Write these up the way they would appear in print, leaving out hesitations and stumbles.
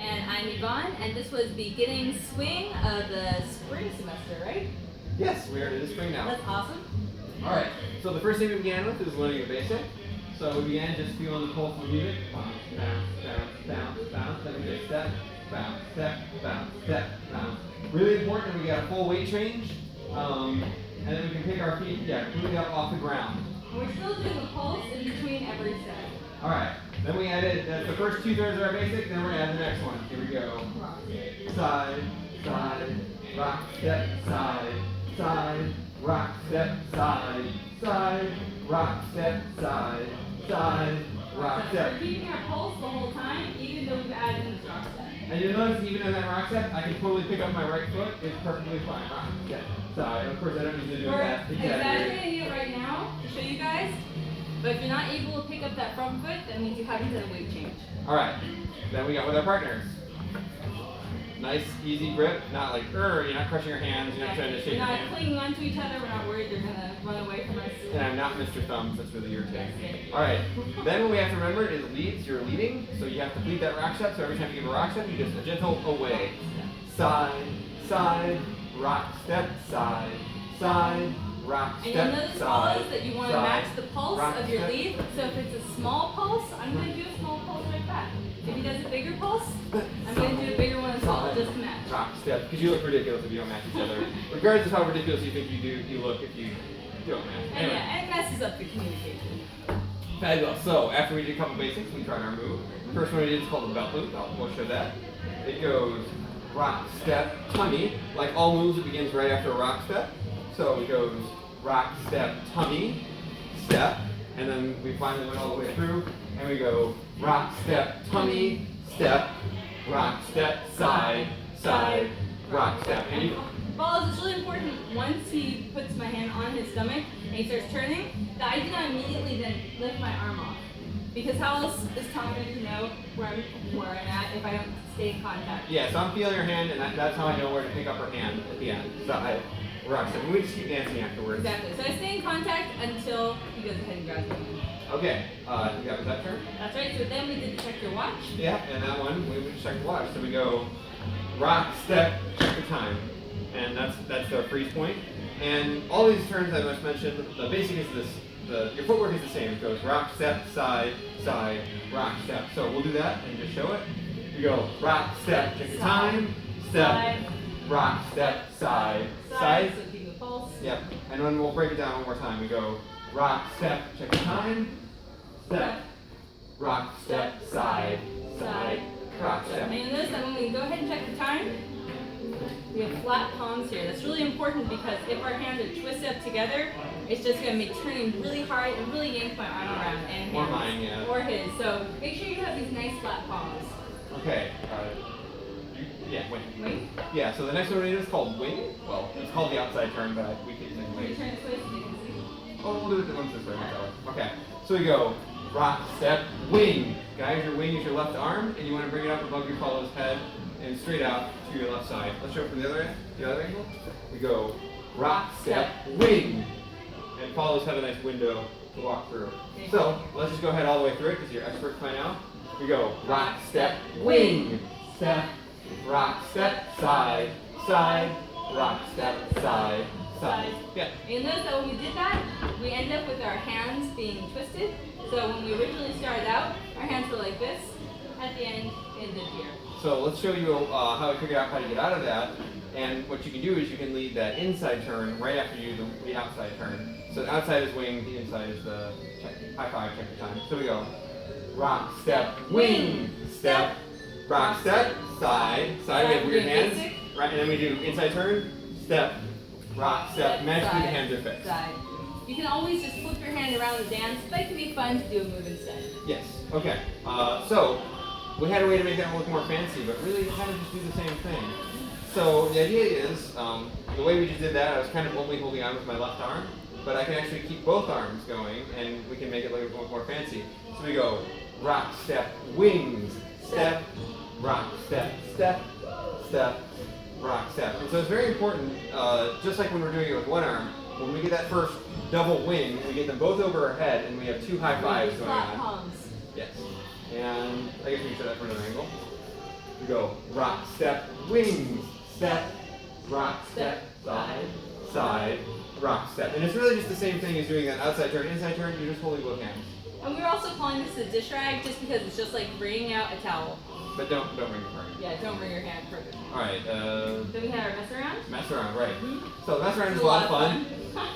And I'm Yvonne, and this was beginning swing of the spring semester, right? Yes, we are in the spring now. That's awesome. Alright, so the first thing we began with is learning a basic. So we began just feeling the pulse of the music. Bounce, bounce, bounce, bounce, bounce. Then we go step, bounce, step, bounce, step, bounce. Really important that we get a full weight change. And then we can pick our feet, completely up off the ground. And we're still doing a pulse in between every step. Alright, then we added, that's the first 2/3 of our basic, then we're going to add the next one. Here we go. Side, side, rock, step, side, side, rock, step, side, side, rock, step, side, side, rock, step. We're keeping our pulse the whole time, even though we've added in this rock step. And you'll notice even in that rock step, I can totally pick up my right foot. It's perfectly fine. Rock, step, side. Of course, I don't need to do We're that. exaggerating it right now to show you guys. But if you're not able to pick up that front foot, that means you haven't done a weight change. Alright, then we got with our partners. Nice, easy grip, not like, you're not crushing your hands, you're not trying to shake your We're not hands. clinging onto each other, we're not worried they're going to run away from us. And I'm not Mr. Thumbs, that's really irritating. Yes. Alright, then what we have to remember is leads, you're leading, so you have to lead that rock step, so every time you give a rock step, you just a gentle away. Side, side, rock step, side, side, rock And step, you'll notice side, follows that you want to side, match the pulse rock, of your step. lead. So if it's a small pulse, I'm going to do a small pulse right back. If he does a bigger pulse, I'm going to do a bigger one as well, just to match. Rock step, because you look ridiculous if you don't match each other. Regardless of how ridiculous you think you look if you don't match. And Anyway. yeah, it messes up the communication. Fabulous. So after we did a couple basics, we tried our move. The first one we did is called the belt loop. We'll show that. It goes rock, step, tummy. Like all moves, it begins right after a rock step. So it goes rock, step, tummy, step, and then we finally went all the way through, and we go rock, step, tummy, step, rock, step, side, side, rock, step. And you, Follows, it's really important once he puts my hand on his stomach and he starts turning, that I do not immediately then lift my arm off. Because how else is Tom going to know where I'm at if I don't stay in contact? yeah, so I'm feeling her hand, and that's how I know where to pick up her hand at the end. Side, rock, step. And we just keep dancing afterwards. Exactly. So I stay in contact until he goes ahead and grabs me. Okay, you got that turn? That's right. So then we did check your watch. Yeah, and that one, we just check the watch. So we go rock, step, check the time. And that's our freeze point. And all these turns I must mention, the basic is this, your footwork is the same. It goes rock, step, side, side, rock, step. So we'll do that and just show it. We go rock, step, check the time, step, Side. rock, step, side, side. So keep the pulse. Yep, and then we'll break it down one more time. We go rock, step, check the time, step, rock, step, side, side, rock, step. And you'll notice that when we go ahead and check the time, we have flat palms here. That's really important because if our hands are twisted up together, it's just going to make turning really hard and really yank my arm around. And Or his, mine, yeah. Or his. So make sure you have these nice flat palms. Okay, wing. Wing? Yeah, so the next one we do is called wing. Well, it's called the outside turn, but we keep saying Can you wing. turn this way so they can see? Oh, we'll do it once this way, not that way. Okay, so we go rock, step, wing. Guys, your wing is your left arm, and you want to bring it up above your follow's head and straight out to your left side. Let's show it from the other angle. We go rock, step, wing. And follows have a nice window to walk through. So let's just go ahead all the way through it because you're experts by now. We go rock, step, wing, step, rock, step, side, side, rock, step, side, side. Yeah. You'll notice that when we did that, we end up with our hands being twisted. So when we originally started out, our hands were like this. At the end, it ended here. So let's show you how we figure out how to get out of that. And what you can do is you can lead that inside turn right after you do the outside turn. So the outside is wing, the inside is the check, high five, check the time. So we go rock, step, wing, step, rock, step, side, side. We have weird hands, right? And then we do inside turn, step, rock, step. Magically the hands are fixed. Side. You can always just flip your hand around the dance, but it can be fun to do a move instead. Yes. Okay. So we had a way to make that look more fancy, but really kind of just do the same thing. So the idea is, the way we just did that, I was kind of only holding on with my left arm, but I can actually keep both arms going, and we can make it look more fancy. So we go rock, step, wings, step, rock, step, step, step, rock, step. And so it's very important, just like when we're doing it with one arm, when we get that first double wing, we get them both over our head, and we have two high fives going Flat on. palms. Yes. And I guess we can show that from another angle. We go rock, step, wings, step, rock, step, side, side, rock, step. And it's really just the same thing as doing that outside turn, inside turn, you're just holding both hands. And we're also calling this a dish rag just because it's just like bringing out a towel. But don't bring your party. Yeah, don't bring your hand further. Alright, Then we had our mess around. mess around, right. So mess around is It's a lot of fun. fun.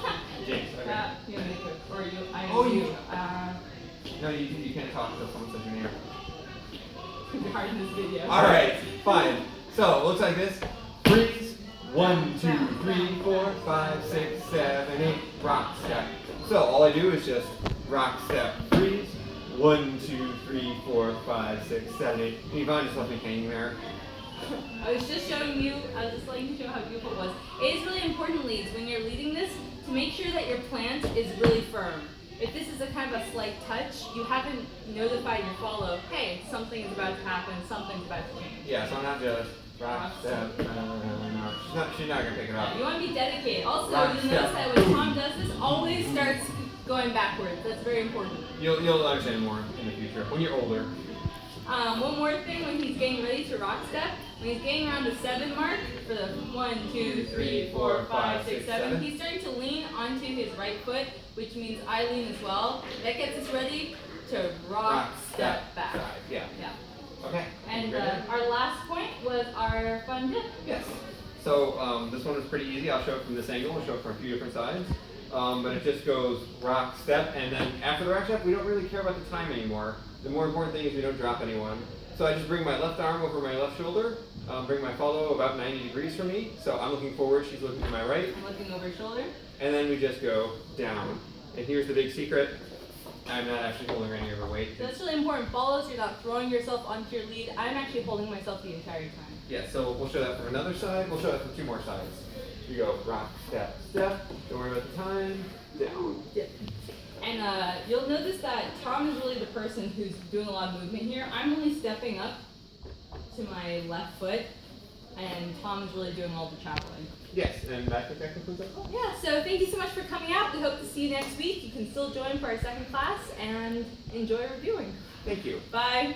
James, okay. You want me to, or you, I Oh, am you- you. No, you can't talk until someone says your name. It's hard in this video. Alright, fine. So, it looks like this. Freeze. 1, 2, 3, 4, 5, 6, 7, 8. Rock, step. So, all I do is just rock, step, freeze. 1, 2, 3, 4, 5, 6, 7, 8. And Yvonne just left me hanging there. I was just showing you, I was just letting you show how beautiful it was. It is really important, leads, when you're leading this, to make sure that your plant is really firm. If this is a kind of a slight touch, you haven't notified your follow, hey, something is about to happen, something's about to change. Yeah, so I'm not just rock, step, no. She's not gonna pick it up. You want to be dedicated. Also, Rock, you'll step, notice that when Tom does this, always starts going backwards. That's very important. You'll understand more in the future when you're older. One more thing when he's getting ready to rock step, when he's getting around the 7 mark, for the 1, 2, 3, 4, 5, 6, 7, he's starting to lean onto his right foot, which means I lean as well. That gets us ready to rock, step, back. Side. Yeah. Yeah. Okay. And Ready? our last point was our fun dip. Yes. So this one is pretty easy. I'll show it from this angle. I'll show it from a few different sides. But it just goes rock, step, and then after the rock step, we don't really care about the time anymore. The more important thing is we don't drop anyone. So I just bring my left arm over my left shoulder, bring my follow about 90 degrees from me. So I'm looking forward, she's looking to my right. I'm looking over his shoulder. And then we just go down. And here's the big secret. I'm not actually holding any of her weight. So that's really important. Follows, you're not throwing yourself onto your lead. I'm actually holding myself the entire time. Yeah, so we'll show that from another side. We'll show that from 2 more sides. We go rock, step, step. Don't worry about the time. Down. Dip. And you'll notice that Tom is really the person who's doing a lot of movement here. I'm only stepping up to my left foot, and Tom is really doing all the traveling. Yes, and I think that concludes our call. Yeah, so thank you so much for coming out. We hope to see you next week. You can still join for our second class and enjoy reviewing. Thank you. Bye.